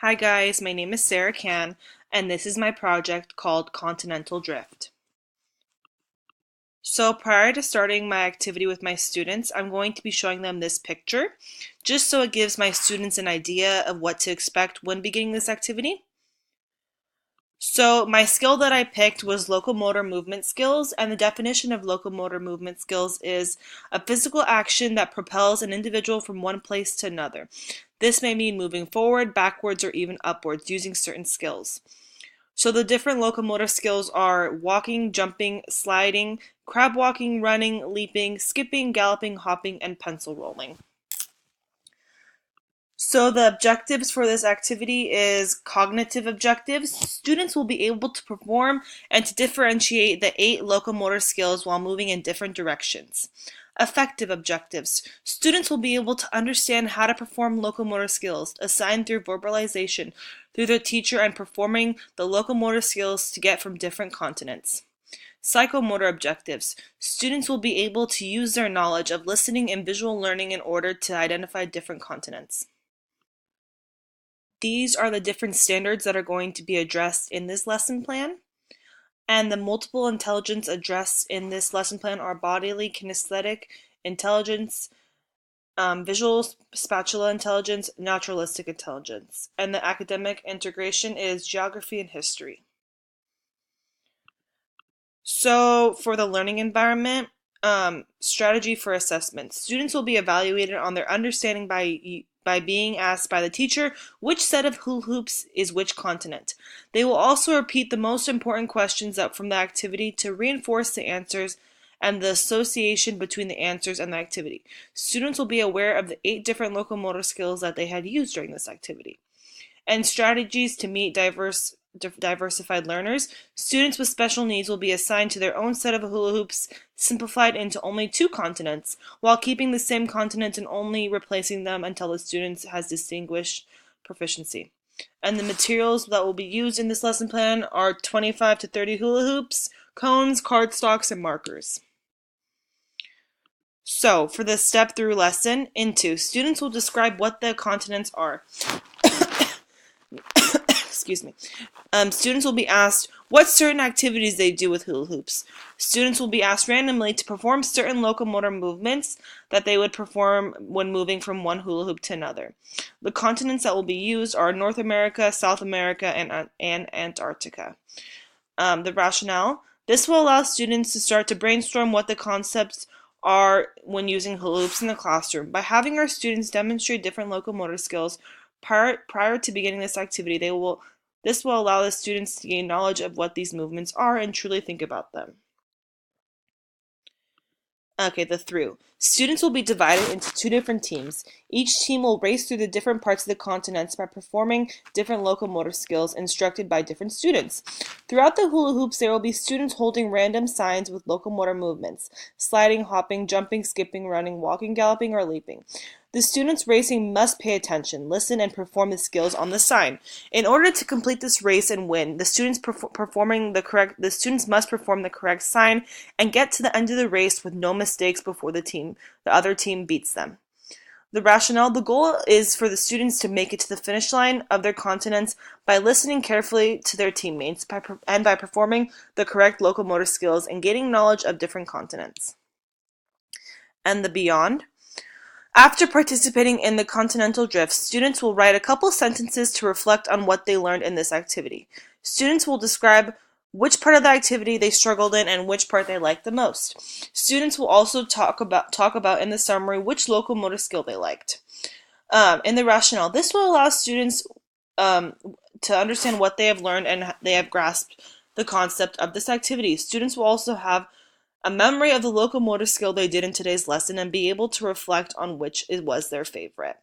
Hi guys, my name is Sarah Can, and this is my project called Continental Drift. So prior to starting my activity with my students, I'm going to be showing them this picture, just so it gives my students an idea of what to expect when beginning this activity. So my skill that I picked was locomotor movement skills, and the definition of locomotor movement skills is a physical action that propels an individual from one place to another. This may mean moving forward, backwards, or even upwards using certain skills. So the different locomotor skills are walking, jumping, sliding, crab walking, running, leaping, skipping, galloping, hopping, and pencil rolling. So the objectives for this activity is cognitive objectives. Students will be able to perform and to differentiate the 8 locomotor skills while moving in different directions. Affective objectives. Students will be able to understand how to perform locomotor skills assigned through verbalization through their teacher and performing the locomotor skills to get from different continents. Psychomotor objectives. Students will be able to use their knowledge of listening and visual learning in order to identify different continents. These are the different standards that are going to be addressed in this lesson plan. And the multiple intelligence addressed in this lesson plan are bodily kinesthetic intelligence, visual spatula intelligence, naturalistic intelligence. And the academic integration is geography and history. So for the learning environment, strategy for assessment. Students will be evaluated on their understanding by being asked by the teacher which set of hula hoops is which continent. They will also repeat the most important questions up from the activity to reinforce the answers and the association between the answers and the activity. Students will be aware of the 8 different locomotor skills that they had used during this activity. And strategies to meet diversified learners. Students with special needs will be assigned to their own set of hula hoops, simplified into only 2 continents, while keeping the same continent and only replacing them until the student has distinguished proficiency. And the materials that will be used in this lesson plan are 25 to 30 hula hoops, cones, cardstocks, and markers. So, for the step through lesson, students will describe what the continents are. Excuse me. Students will be asked what certain activities they do with hula hoops. Students will be asked randomly to perform certain locomotor movements that they would perform when moving from one hula hoop to another. The continents that will be used are North America, South America, and Antarctica. The rationale. This will allow students to start to brainstorm what the concepts are when using hula hoops in the classroom. By having our students demonstrate different locomotor skills prior to beginning this activity, this will allow the students to gain knowledge of what these movements are and truly think about them. Okay, the through. Students will be divided into 2 different teams. Each team will race through the different parts of the continents by performing different locomotor skills instructed by different students. Throughout the hula hoops, there will be students holding random signs with locomotor movements: sliding, hopping, jumping, skipping, running, walking, galloping, or leaping. The students racing must pay attention, listen, and perform the skills on the sign. In order to complete this race and win, the students must perform the correct sign and get to the end of the race with no mistakes before the other team beats them. The rationale: the goal is for the students to make it to the finish line of their continents by listening carefully to their teammates and by performing the correct locomotor skills and gaining knowledge of different continents. And the beyond. After participating in the Continental Drift, students will write a couple sentences to reflect on what they learned in this activity. Students will describe which part of the activity they struggled in and which part they liked the most. Students will also talk about in the summary which locomotor skill they liked. In the rationale, this will allow students to understand what they have learned and they have grasped the concept of this activity. Students will also have a memory of the locomotor skill they did in today's lesson and be able to reflect on which was their favorite.